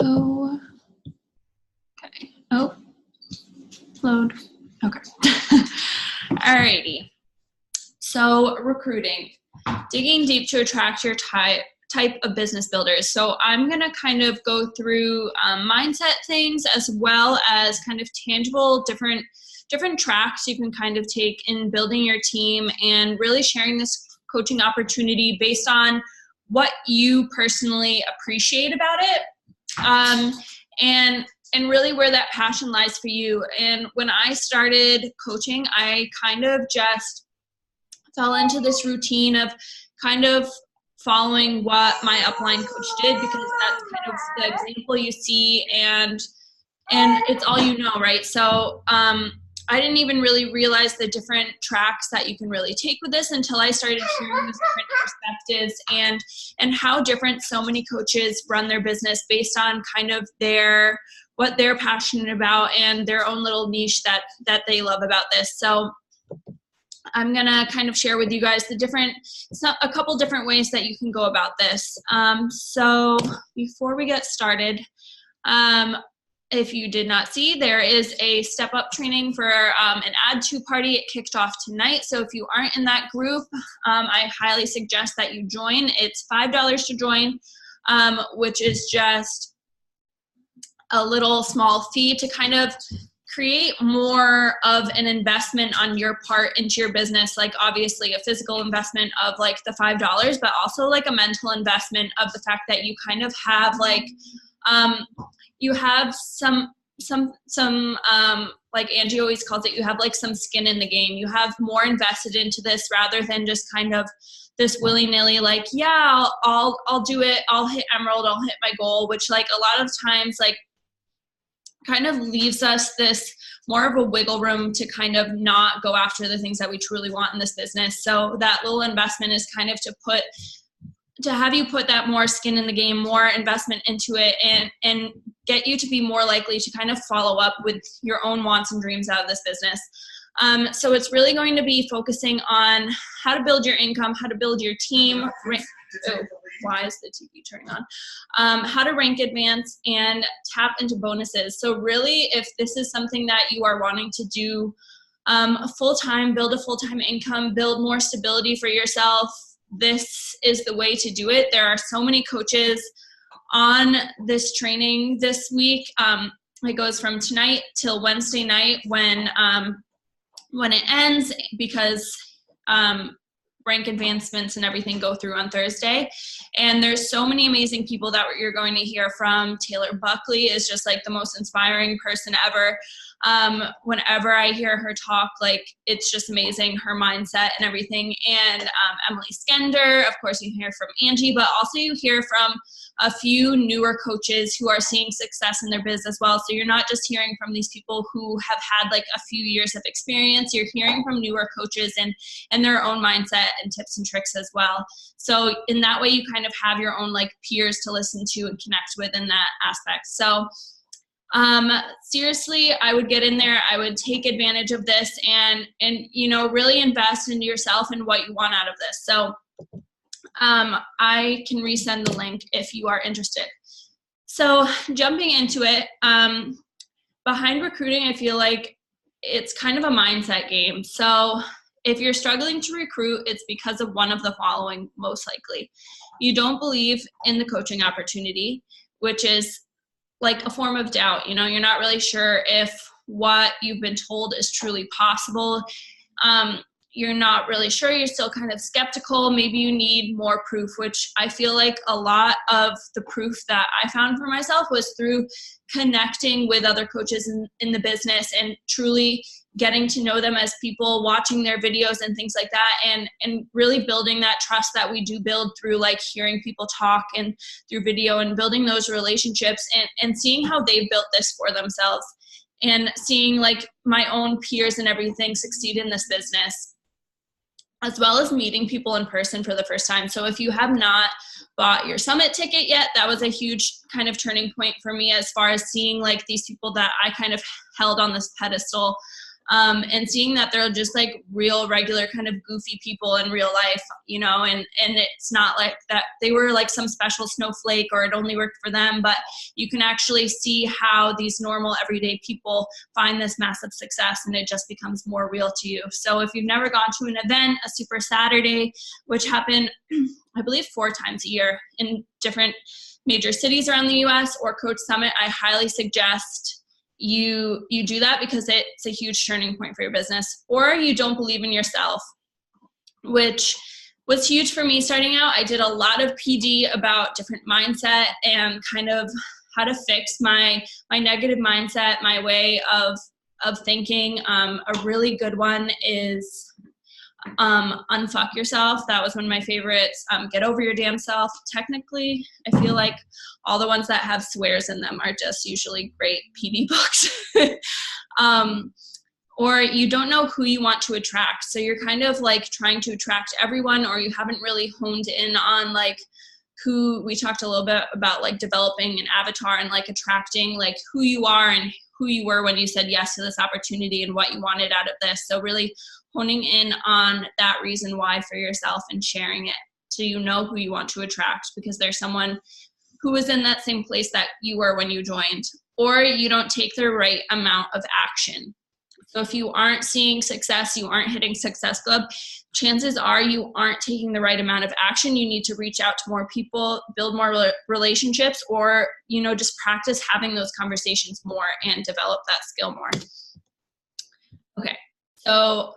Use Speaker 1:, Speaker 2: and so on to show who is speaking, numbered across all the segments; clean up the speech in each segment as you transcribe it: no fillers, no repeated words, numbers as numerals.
Speaker 1: Oh, okay. Oh, load. Okay. Alrighty. So recruiting, digging deep to attract your type of business builders. So I'm going to kind of go through mindset things as well as kind of tangible different tracks you can kind of take in building your team and really sharing this coaching opportunity based on what you personally appreciate about it. And really where that passion lies for you. And when I started coaching, I kind of just fell into this routine of kind of following what my upline coach did, because that's kind of the example you see and it's all you know, right? So I didn't even really realize the different tracks that you can really take with this until I started hearing these different perspectives and how different so many coaches run their business based on kind of what they're passionate about and their own little niche that they love about this. So I'm going to kind of share with you guys a couple different ways that you can go about this. So before we get started, if you did not see, there is a step up training for an Add To party. It kicked off tonight. So if you aren't in that group, I highly suggest that you join. It's $5 to join, which is just a little small fee to kind of create more of an investment on your part into your business, like obviously a physical investment of like the $5, but also like a mental investment of the fact that you kind of have like, you have some like Angie always calls it, you have like some skin in the game. You have more invested into this rather than just kind of this willy-nilly, like, yeah, I'll do it. I'll hit Emerald. I'll hit my goal, which like a lot of times like kind of leaves us this more of a wiggle room to kind of not go after the things that we truly want in this business. So that little investment is kind of to have you put that more skin in the game, more investment into it, and get you to be more likely to kind of follow up with your own wants and dreams out of this business. So it's really going to be focusing on how to build your income, how to build your team. Why is the TV turning on? How to rank advance and tap into bonuses. So really, if this is something that you are wanting to do full-time, build a full-time income, build more stability for yourself, this is the way to do it. There are so many coaches on this training this week. It goes from tonight till Wednesday night when it ends, because rank advancements and everything go through on Thursday. And there's so many amazing people that you're going to hear from. Taylor Buckley is just like the most inspiring person ever. Whenever I hear her talk, like it's just amazing, her mindset and everything. And Emily Skender, of course you hear from Angie, but also you hear from a few newer coaches who are seeing success in their biz as well. So you're not just hearing from these people who have had like a few years of experience, you're hearing from newer coaches and their own mindset and tips and tricks as well. So in that way, you kind of have your own like peers to listen to and connect with in that aspect. So seriously, I would get in there. I would take advantage of this and, you know, really invest into yourself and what you want out of this. So, I can resend the link if you are interested. So jumping into it, behind recruiting, I feel like it's kind of a mindset game. So if you're struggling to recruit, it's because of one of the following, most likely. You don't believe in the coaching opportunity, which is like a form of doubt. You know, you're not really sure if what you've been told is truly possible. You're not really sure. You're still kind of skeptical. Maybe you need more proof, which I feel like a lot of the proof that I found for myself was through connecting with other coaches in the business and truly getting to know them as people, watching their videos and things like that, and really building that trust that we do build through like hearing people talk and through video and building those relationships and seeing how they've built this for themselves and seeing like my own peers and everything succeed in this business, as well as meeting people in person for the first time. So if you have not bought your summit ticket yet, that was a huge kind of turning point for me as far as seeing like these people that I kind of held on this pedestal and seeing that they're just like real, regular kind of goofy people in real life, you know, and it's not like that they were like some special snowflake or it only worked for them, but you can actually see how these normal everyday people find this massive success, and it just becomes more real to you. So if you've never gone to an event, a Super Saturday, which happen, I believe 4 times a year in different major cities around the US, or Coach Summit, I highly suggest you do that, because it's a huge turning point for your business. Or you don't believe in yourself, which was huge for me starting out. I did a lot of PD about different mindset and kind of how to fix my negative mindset, my way of thinking. A really good one is unfuck yourself. That was one of my favorites. Get over your damn self. Technically, I feel like all the ones that have swears in them are just usually great PD books. Or you don't know who you want to attract. So you're kind of like trying to attract everyone, or you haven't really honed in on like who. We talked a little bit about like developing an avatar and like attracting like who you are and who you were when you said yes to this opportunity and what you wanted out of this. So really honing in on that reason why for yourself and sharing it so you know who you want to attract, because there's someone who was in that same place that you were when you joined. Or you don't take the right amount of action. So if you aren't seeing success, you aren't hitting Success Club, chances are you aren't taking the right amount of action. You need to reach out to more people, build more relationships, or, you know, just practice having those conversations more and develop that skill more. Okay, so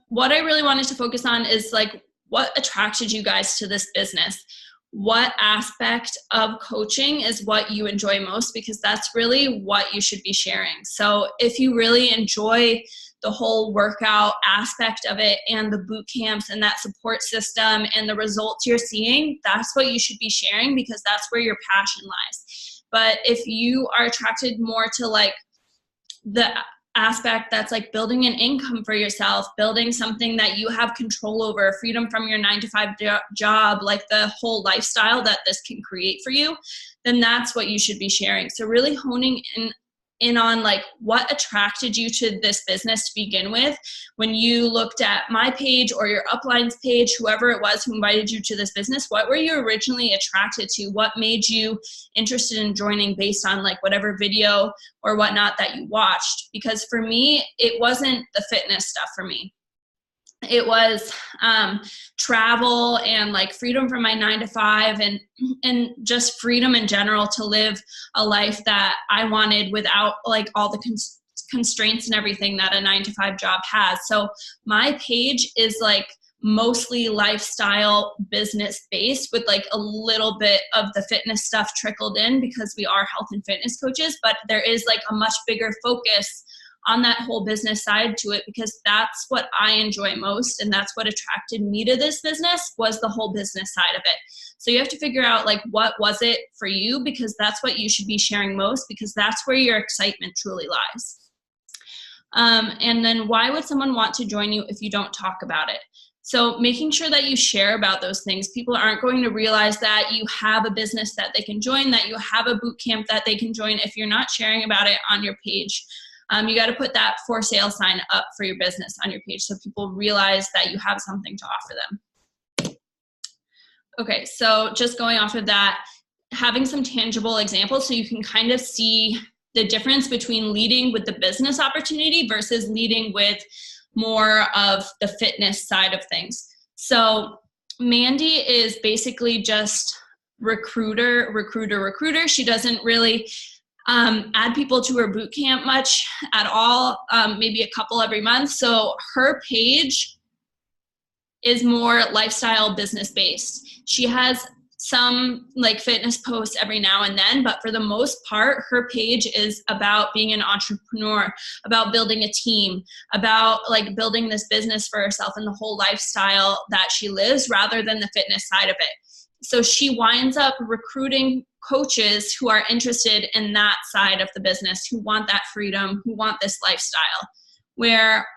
Speaker 1: what I really wanted to focus on is like, what attracted you guys to this business? What aspect of coaching is what you enjoy most? Because that's really what you should be sharing. So if you really enjoy the whole workout aspect of it and the boot camps and that support system and the results you're seeing, that's what you should be sharing, because that's where your passion lies. But if you are attracted more to like the aspect that's like building an income for yourself, building something that you have control over, freedom from your 9-to-5 job, like the whole lifestyle that this can create for you, then that's what you should be sharing. So really honing in on like what attracted you to this business to begin with. When you looked at my page or your uplines page, whoever it was who invited you to this business, what were you originally attracted to? What made you interested in joining based on like whatever video or whatnot that you watched? Because for me, it wasn't the fitness stuff for me. It was travel and like freedom from my 9-to-5 and just freedom in general to live a life that I wanted without like all the constraints and everything that a 9-to-5 job has. So my page is like mostly lifestyle business based with like a little bit of the fitness stuff trickled in, because we are health and fitness coaches, but there is like a much bigger focus on that whole business side to it, because that's what I enjoy most. And that's what attracted me to this business, was the whole business side of it. So you have to figure out like, what was it for you? Because that's what you should be sharing most, because that's where your excitement truly lies. And then why would someone want to join you if you don't talk about it? So making sure that you share about those things. People aren't going to realize that you have a business that they can join, that you have a boot camp that they can join if you're not sharing about it on your page. You got to put that for sale sign up for your business on your page so people realize that you have something to offer them. Okay, so just going off of that, having some tangible examples so you can kind of see the difference between leading with the business opportunity versus leading with more of the fitness side of things. So Mandy is basically just recruiter. She doesn't really add people to her boot camp much at all, maybe a couple every month. So her page is more lifestyle business based. She has some like fitness posts every now and then, but for the most part, her page is about being an entrepreneur, about building a team, about like building this business for herself and the whole lifestyle that she lives, rather than the fitness side of it. So she winds up recruiting coaches who are interested in that side of the business, who want that freedom, who want this lifestyle, where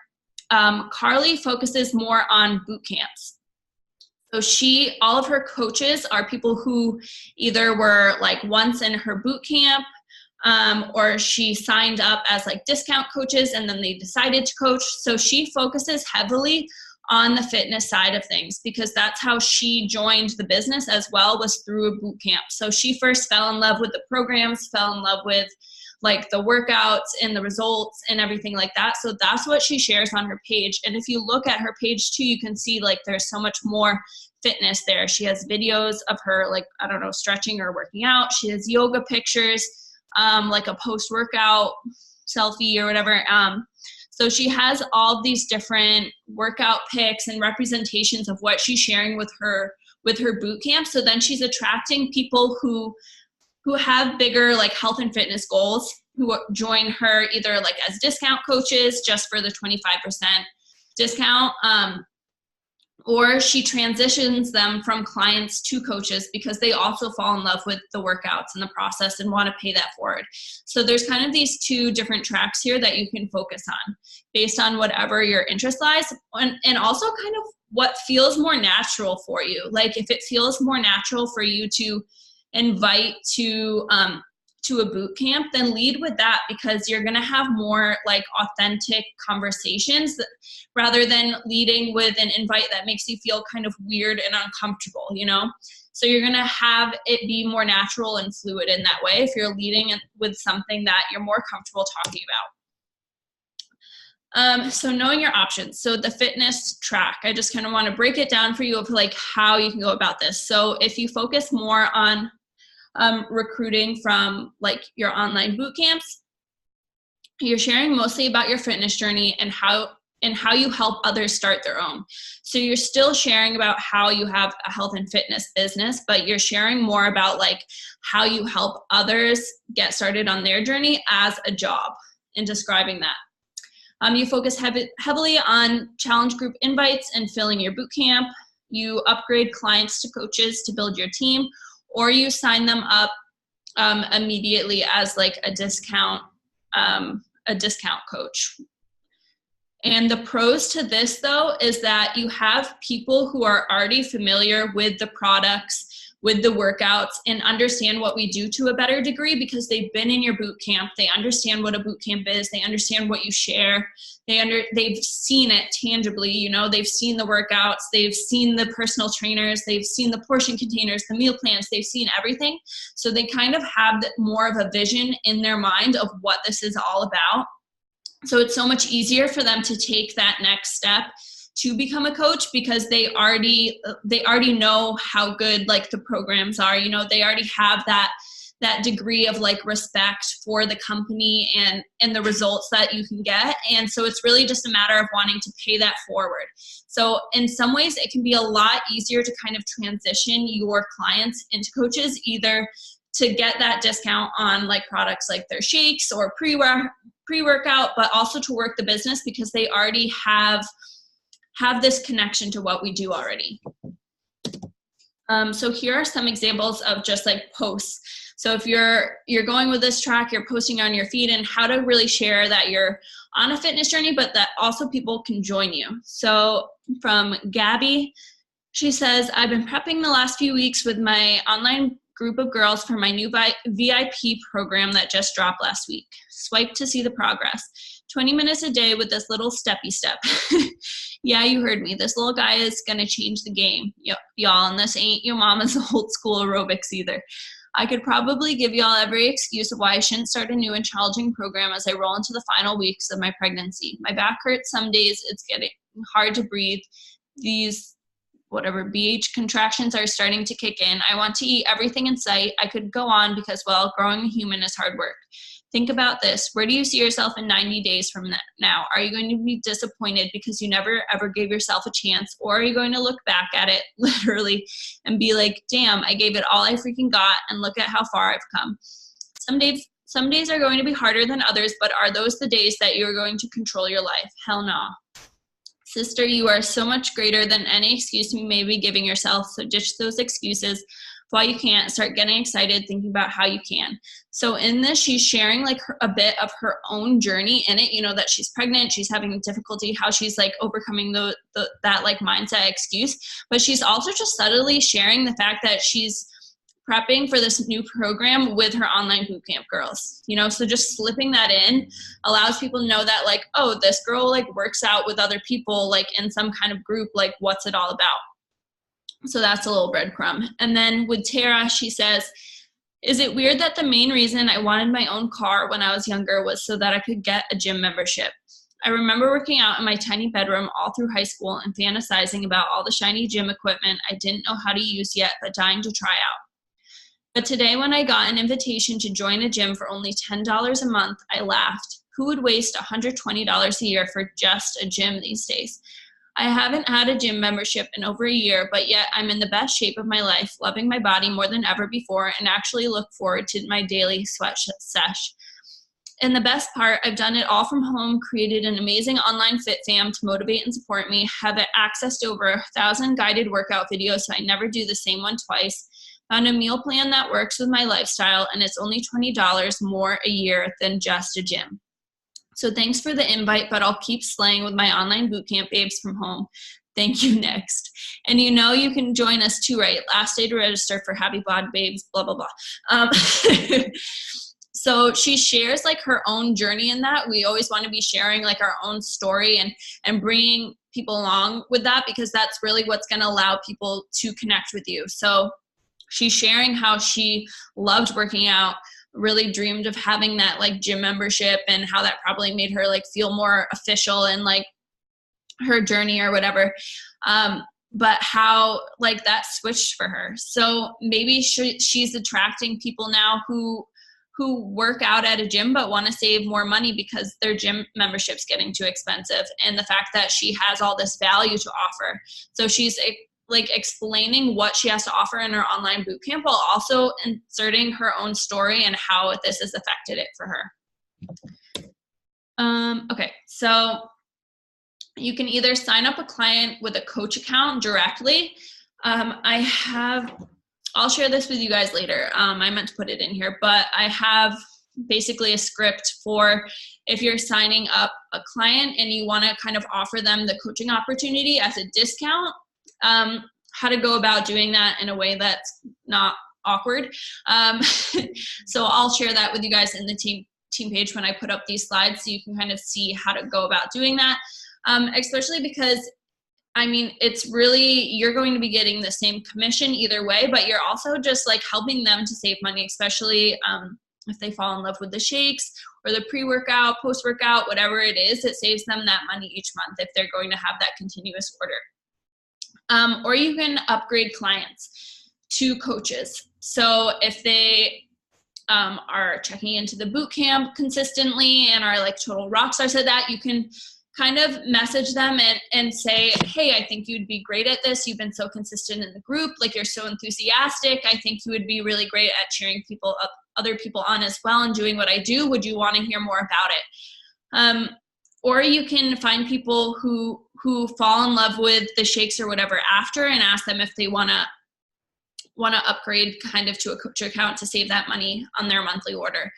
Speaker 1: Carly focuses more on boot camps. So all of her coaches are people who either were like once in her boot camp, or she signed up as like discount coaches and then they decided to coach. So she focuses heavily on the fitness side of things because that's how she joined the business as well, was through a boot camp. So she first fell in love with the programs, fell in love with like the workouts and the results and everything like that. So that's what she shares on her page. And if you look at her page too, you can see like there's so much more fitness there. She has videos of her, like, I don't know, stretching or working out. She has yoga pictures, like a post-workout selfie or whatever. So she has all these different workout pics and representations of what she's sharing with her boot camp. So then she's attracting people who have bigger like health and fitness goals, who join her either like as discount coaches just for the 25% discount, or she transitions them from clients to coaches because they also fall in love with the workouts and the process and want to pay that forward. So there's kind of these two different tracks here that you can focus on based on whatever your interest lies, and also kind of what feels more natural for you. Like if it feels more natural for you to invite to a boot camp, then lead with that, because you're going to have more like authentic conversations rather than leading with an invite that makes you feel kind of weird and uncomfortable, you know? So you're going to have it be more natural and fluid in that way if you're leading with something that you're more comfortable talking about. So knowing your options. So the fitness track, I just kind of want to break it down for you of like how you can go about this. So if you focus more on recruiting from like your online boot camps, you're sharing mostly about your fitness journey and how you help others start their own. So you're still sharing about how you have a health and fitness business, but you're sharing more about like how you help others get started on their journey as a job and describing that. You focus heavily on challenge group invites and filling your boot camp. You upgrade clients to coaches to build your team, or you sign them up immediately as like a discount coach. And the pros to this though is that you have people who are already familiar with the products, with the workouts, and understand what we do to a better degree because they've been in your boot camp. They understand what a boot camp is. They understand what you share. They've seen it tangibly, you know, they've seen the workouts, they've seen the personal trainers, they've seen the portion containers, the meal plans, they've seen everything. So they kind of have more of a vision in their mind of what this is all about. So it's so much easier for them to take that next step to become a coach because they already know how good like the programs are. You know, they already have that degree of like respect for the company and the results that you can get. And so it's really just a matter of wanting to pay that forward. So in some ways it can be a lot easier to kind of transition your clients into coaches, either to get that discount on like products like their shakes or pre-workout, but also to work the business because they already have this connection to what we do already. So here are some examples of just like posts. So if you're going with this track, you're posting on your feed and how to really share that you're on a fitness journey, but that also people can join you. So from Gabby, she says, I've been prepping the last few weeks with my online group of girls for my new VIP program that just dropped last week. Swipe to see the progress. 20 minutes a day with this little steppy step. Yeah, you heard me. This little guy is going to change the game, y'all, and this ain't your mama's old school aerobics either. I could probably give y'all every excuse of why I shouldn't start a new and challenging program as I roll into the final weeks of my pregnancy. My back hurts some days. It's getting hard to breathe. These BH contractions are starting to kick in. I want to eat everything in sight. I could go on because, well, growing a human is hard work. Think about this. Where do you see yourself in 90 days from now? Are you going to be disappointed because you never ever gave yourself a chance? Or are you going to look back at it literally and be like, damn, I gave it all I freaking got and look at how far I've come. Some days are going to be harder than others, but are those the days that you're going to control your life? Hell no. Sister, you are so much greater than any excuse you may be giving yourself. So ditch those excuses. While you can't, start getting excited, thinking about how you can. So in this, she's sharing like a bit of her own journey in it, you know, that she's pregnant, she's having difficulty, how she's like overcoming that like mindset excuse. But she's also just subtly sharing the fact that she's prepping for this new program with her online bootcamp girls, you know? So just slipping that in allows people to know that like, oh, this girl like works out with other people, like in some kind of group, like what's it all about? So that's a little breadcrumb. And then with Tara, she says, is it weird that the main reason I wanted my own car when I was younger was so that I could get a gym membership? I remember working out in my tiny bedroom all through high school and fantasizing about all the shiny gym equipment I didn't know how to use yet, but dying to try out. But today when I got an invitation to join a gym for only $10 a month, I laughed. Who would waste $120 a year for just a gym these days? I haven't had a gym membership in over a year, but yet I'm in the best shape of my life, loving my body more than ever before, and actually look forward to my daily sweat sesh. And the best part, I've done it all from home, created an amazing online fit fam to motivate and support me, have accessed over 1,000 guided workout videos so I never do the same one twice, found a meal plan that works with my lifestyle, and it's only $20 more a year than just a gym. So thanks for the invite, but I'll keep slaying with my online bootcamp babes from home. Thank you, next. And you know you can join us too, right? Last day to register for Happy Bod Babes, blah, blah, blah. So she shares like her own journey in that. We always want to be sharing like our own story and bringing people along with that, because that's really what's going to allow people to connect with you. So she's sharing how she loved working out, really dreamed of having that like gym membership, and how that probably made her like feel more official in like her journey or whatever. But how like that switched for her. So maybe she's attracting people now who work out at a gym but want to save more money because their gym membership's getting too expensive, and the fact that she has all this value to offer. So she's like explaining what she has to offer in her online bootcamp while also inserting her own story and how this has affected it for her. Okay, so you can either sign up a client with a coach account directly. I'll share this with you guys later. I meant to put it in here, but I have basically a script for if you're signing up a client and you want to kind of offer them the coaching opportunity as a discount, how to go about doing that in a way that's not awkward. So I'll share that with you guys in the team page when I put up these slides, so you can kind of see how to go about doing that. Especially because I mean, it's really, you're going to be getting the same commission either way, but you're also just like helping them to save money, especially if they fall in love with the shakes or the pre-workout, post-workout, whatever it is, it saves them that money each month if they're going to have that continuous order. Or you can upgrade clients to coaches. So if they are checking into the boot camp consistently and are like total rock stars at that, you can kind of message them and say, hey, I think you'd be great at this. You've been so consistent in the group. Like, you're so enthusiastic. I think you would be really great at cheering people up, other people on as well, and doing what I do. Would you want to hear more about it? Or you can find people who fall in love with the shakes or whatever after, and ask them if they want to upgrade kind of to a coach account to save that money on their monthly order.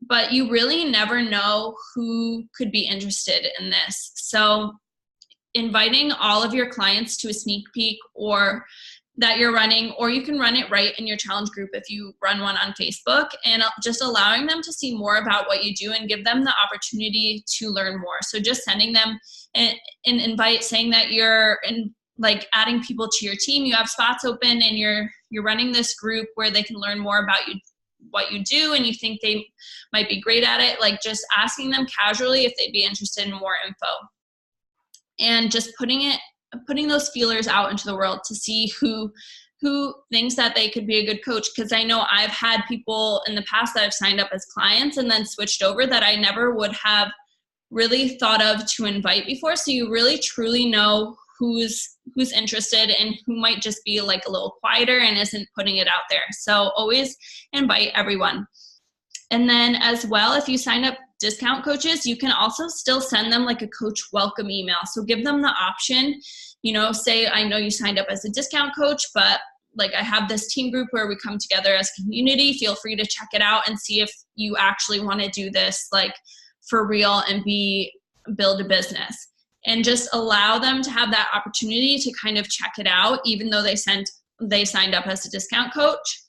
Speaker 1: But you really never know who could be interested in this. So inviting all of your clients to a sneak peek or that you're running, or you can run it right in your challenge group if you run one on Facebook, and just allowing them to see more about what you do and give them the opportunity to learn more. So just sending them an invite saying that you're like adding people to your team, you have spots open, and you're running this group where they can learn more about you, what you do, and you think they might be great at it. Like, just asking them casually if they'd be interested in more info, and just putting those feelers out into the world to see who thinks that they could be a good coach. Because I know I've had people in the past that have signed up as clients and then switched over that I never would have really thought of to invite before. So you really truly know who's interested and who might just be like a little quieter and isn't putting it out there. So always invite everyone. And then as well, if you sign up discount coaches, you can also still send them like a coach welcome email. So give them the option, say, I know you signed up as a discount coach, but like, I have this team group where we come together as a community. Feel free to check it out and see if you actually want to do this like for real and build a business. And just allow them to have that opportunity to kind of check it out, even though they signed up as a discount coach.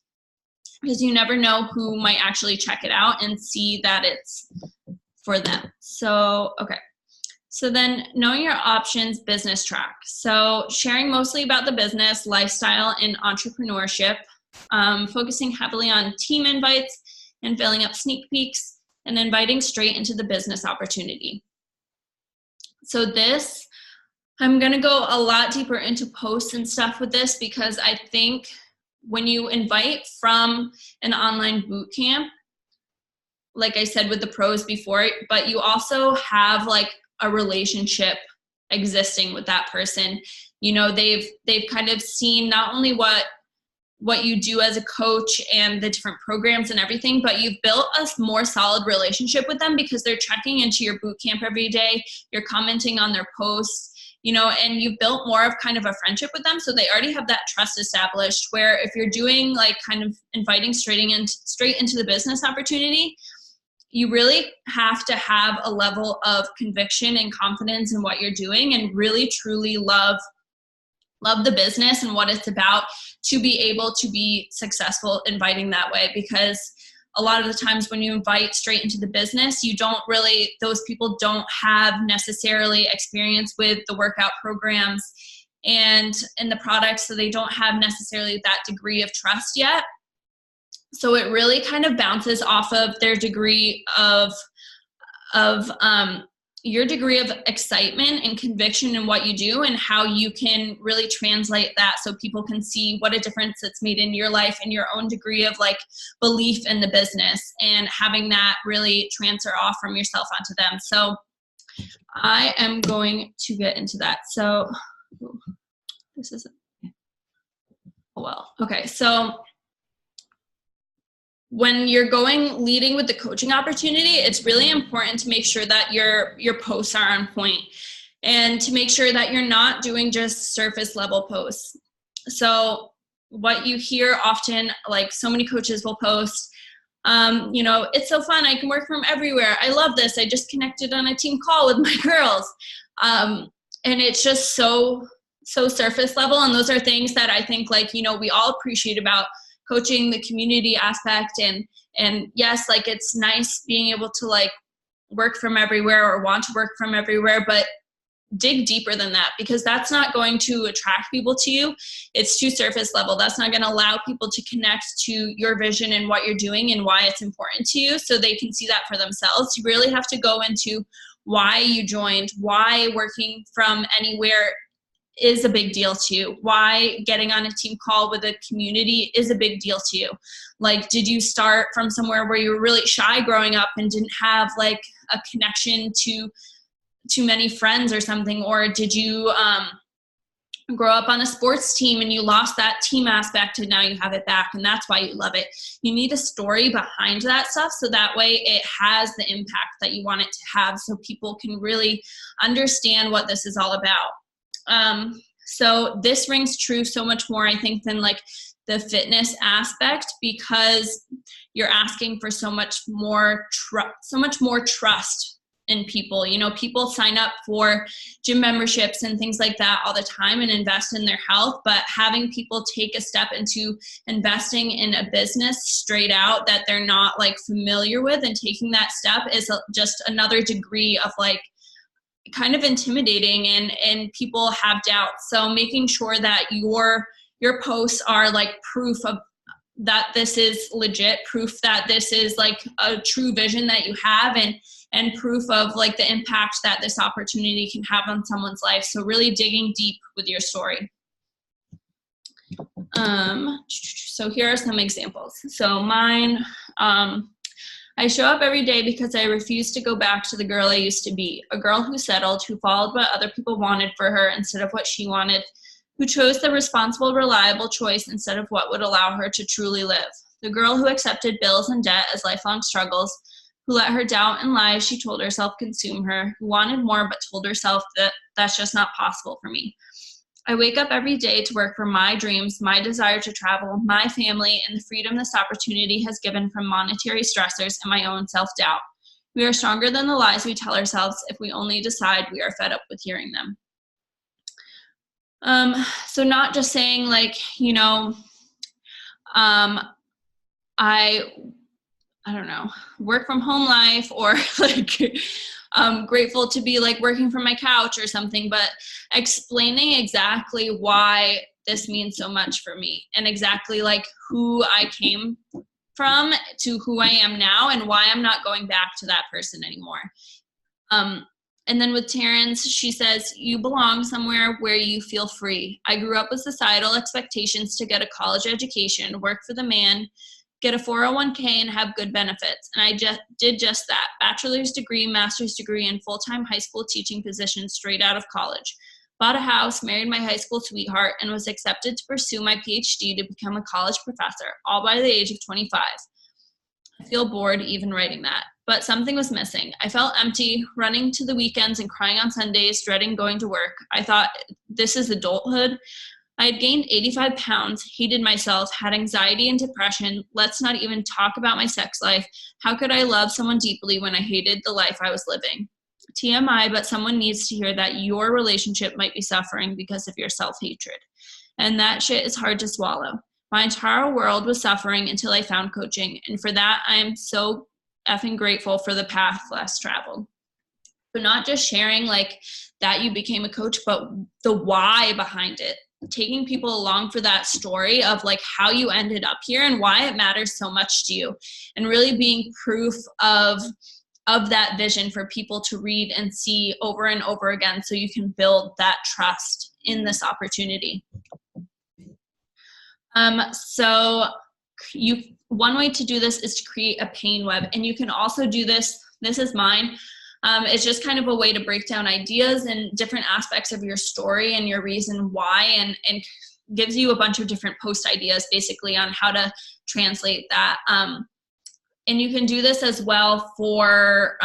Speaker 1: because you never know who might actually check it out and see that it's for them. So, okay. So then knowing your options, business track. So sharing mostly about the business, lifestyle, and entrepreneurship, focusing heavily on team invites and filling up sneak peeks, and inviting straight into the business opportunity. So this, I'm gonna go a lot deeper into posts and stuff with this, because I think when you invite from an online boot camp, like I said with the pros before, but you also have like a relationship existing with that person. You know, they've kind of seen not only what you do as a coach and the different programs and everything, but you've built a more solid relationship with them because they're checking into your boot camp every day, you're commenting on their posts, you know, and you've built more of kind of a friendship with them. So they already have that trust established, where if you're doing like kind of inviting straight into the business opportunity, you really have to have a level of conviction and confidence in what you're doing and really truly love the business and what it's about to be able to be successful inviting that way. Because a lot of the times when you invite straight into the business, those people don't have necessarily experience with the workout programs and the products, so they don't have necessarily that degree of trust yet. So it really kind of bounces off of their degree of your degree of excitement and conviction in what you do, and how you can really translate that so people can see what a difference it's made in your life and your own degree of like belief in the business, and having that really transfer off from yourself onto them. So I am going to get into that. So this isn't, oh well, okay. So when you're leading with the coaching opportunity, it's really important to make sure that your posts are on point, and to make sure that you're not doing just surface level posts. So what you hear often, like so many coaches will post, you know, it's so fun, I can work from everywhere, I love this, I just connected on a team call with my girls. And it's just so surface level. And those are things that I think, like, you know, we all appreciate about coaching, the community aspect, and yes, like it's nice being able to like work from everywhere or want to work from everywhere, but dig deeper than that, because that's not going to attract people to you. It's too surface level. That's not going to allow people to connect to your vision and what you're doing and why it's important to you, so they can see that for themselves. You really have to go into why you joined, why working from anywhere is a big deal to you, why getting on a team call with a community is a big deal to you. Like, did you start from somewhere where you were really shy growing up and didn't have like a connection to too many friends or something? Or did you grow up on a sports team and you lost that team aspect and now you have it back and that's why you love it? You need a story behind that stuff, so that way it has the impact that you want it to have, so people can really understand what this is all about. So this rings true so much more, I think, than like the fitness aspect, because you're asking for so much more trust in people. You know, people sign up for gym memberships and things like that all the time and invest in their health, but having people take a step into investing in a business straight out that they're not like familiar with, and taking that step is just another degree of like kind of intimidating, and people have doubts. So making sure that your posts are like proof of that this is legit, proof that this is like a true vision that you have, and proof of like the impact that this opportunity can have on someone's life. So really digging deep with your story. So here are some examples. So mine, I show up every day because I refuse to go back to the girl I used to be, a girl who settled, who followed what other people wanted for her instead of what she wanted, who chose the responsible, reliable choice instead of what would allow her to truly live, the girl who accepted bills and debt as lifelong struggles, who let her doubt and lies she told herself consume her, who wanted more but told herself that that's just not possible for me. I wake up every day to work for my dreams, my desire to travel, my family, and the freedom this opportunity has given from monetary stressors and my own self-doubt. We are stronger than the lies we tell ourselves if we only decide we are fed up with hearing them. So not just saying like, you know, I don't know, work from home life, or like I'm grateful to be like working from my couch or something, but explaining exactly why this means so much for me and exactly like who I came from to who I am now and why I'm not going back to that person anymore. And then with Terrence, she says, you belong somewhere where you feel free. I grew up with societal expectations to get a college education, work for the man, get a 401k, and have good benefits. And I did just that. Bachelor's degree, master's degree, and full-time high school teaching position straight out of college. Bought a house, married my high school sweetheart, and was accepted to pursue my PhD to become a college professor, all by the age of 25. I feel bored even writing that. But something was missing. I felt empty, running to the weekends and crying on Sundays, dreading going to work. I thought, this is adulthood. I had gained 85 pounds, hated myself, had anxiety and depression. Let's not even talk about my sex life. How could I love someone deeply when I hated the life I was living? TMI, but someone needs to hear that your relationship might be suffering because of your self-hatred. And that shit is hard to swallow. My entire world was suffering until I found coaching. And for that, I am so effing grateful for the path less traveled. So not just sharing like that you became a coach, but the why behind it. Taking people along for that story of like how you ended up here and why it matters so much to you. And really being proof of that vision for people to read and see over and over again so you can build that trust in this opportunity. So one way to do this is to create a pain web, and you can also do this is mine. It's just kind of a way to break down ideas and different aspects of your story and your reason why, and gives you a bunch of different post ideas basically on how to translate that. And you can do this as well for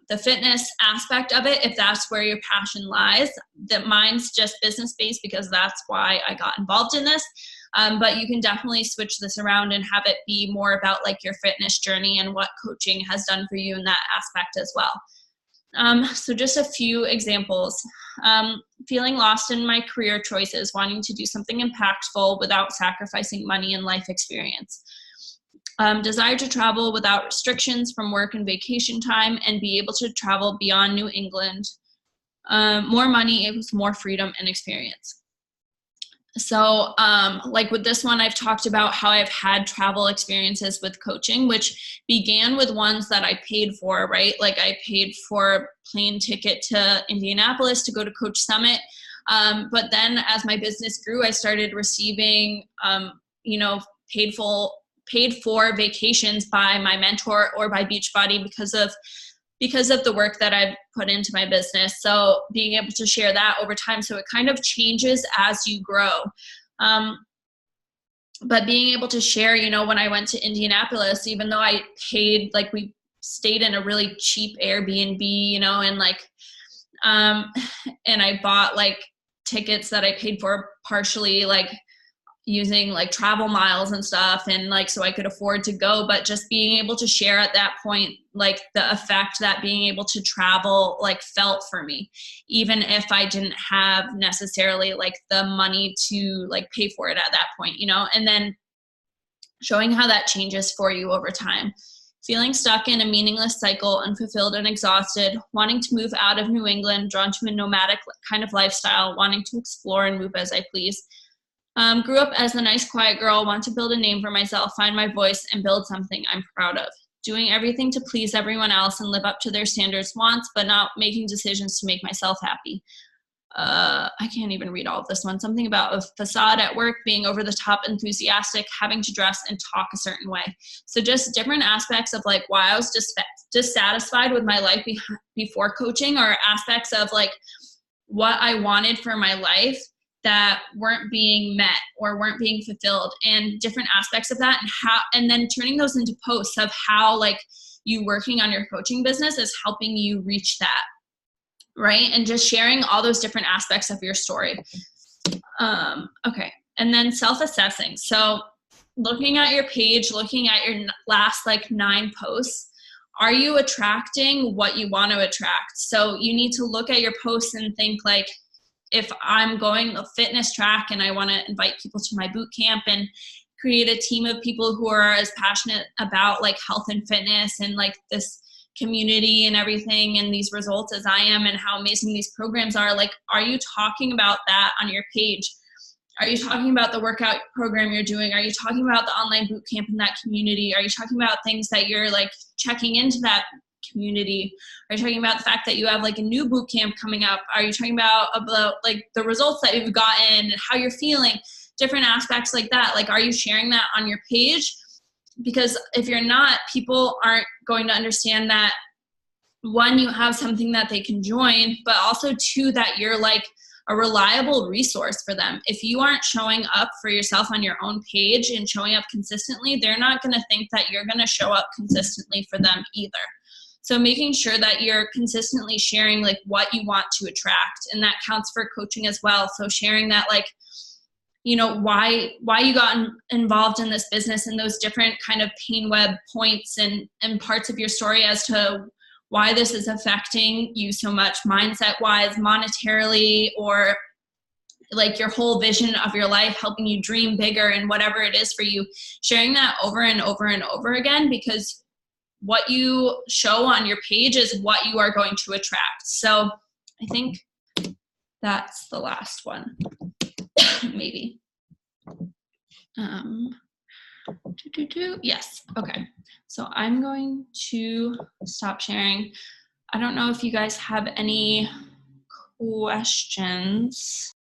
Speaker 1: the fitness aspect of it, if that's where your passion lies. That mine's just business-based because that's why I got involved in this. But you can definitely switch this around and have it be more about like your fitness journey and what coaching has done for you in that aspect as well. So just a few examples. Feeling lost in my career choices, wanting to do something impactful without sacrificing money and life experience. Desire to travel without restrictions from work and vacation time and be able to travel beyond New England. More money equals more freedom and experience. So like with this one, I've talked about how I've had travel experiences with coaching, which began with ones that I paid for, right? Like I paid for a plane ticket to Indianapolis to go to Coach Summit. But then as my business grew, I started receiving, paid for vacations by my mentor or by Beachbody because of the work that I've put into my business. So being able to share that over time, so it kind of changes as you grow. But being able to share, when I went to Indianapolis, even though I paid, like we stayed in a really cheap Airbnb, and like, and I bought like tickets that I paid for partially, like using like travel miles and stuff, and like so I could afford to go, but just being able to share at that point like the effect that being able to travel like felt for me, even if I didn't have necessarily like the money to like pay for it at that point, and then showing how that changes for you over time. Feeling stuck in a meaningless cycle, unfulfilled and exhausted, wanting to move out of New England, drawn to a nomadic kind of lifestyle, wanting to explore and move as I please. Grew up as a nice, quiet girl, want to build a name for myself, find my voice, and build something I'm proud of. Doing everything to please everyone else and live up to their standards, wants, but not making decisions to make myself happy. I can't even read all of this one. Something about a facade at work, being over the top enthusiastic, having to dress and talk a certain way. So just different aspects of like why I was dissatisfied with my life before coaching, or aspects of like what I wanted for my life that weren't being met or weren't being fulfilled, and different aspects of that, and then turning those into posts of how like you working on your coaching business is helping you reach that, right? And just sharing all those different aspects of your story. Okay. And then self-assessing. So looking at your page, looking at your last like 9 posts, are you attracting what you want to attract? So you need to look at your posts and think like, if I'm going a fitness track and I want to invite people to my boot camp and create a team of people who are as passionate about like health and fitness and like this community and everything and these results as I am and how amazing these programs are, like, are you talking about that on your page? Are you talking about the workout program you're doing? Are you talking about the online boot camp in that community? Are you talking about things that you're like checking into that community? Are you talking about the fact that you have like a new boot camp coming up? Are you talking about like the results that you've gotten and how you're feeling? Different aspects like that. Like, are you sharing that on your page? Because if you're not, people aren't going to understand that, one, you have something that they can join, but also two, that you're like a reliable resource for them. If you aren't showing up for yourself on your own page and showing up consistently, they're not going to think that you're going to show up consistently for them either. So making sure that you're consistently sharing like what you want to attract, and that counts for coaching as well. So sharing that, like, you know, why you got involved in this business and those different kind of pain web points and parts of your story as to why this is affecting you so much, mindset wise, monetarily, or like your whole vision of your life, helping you dream bigger and whatever it is for you. Sharing that over and over and over again, because what you show on your page is what you are going to attract. So I think that's the last one. Maybe. Yes. Okay. So I'm going to stop sharing. I don't know if you guys have any questions.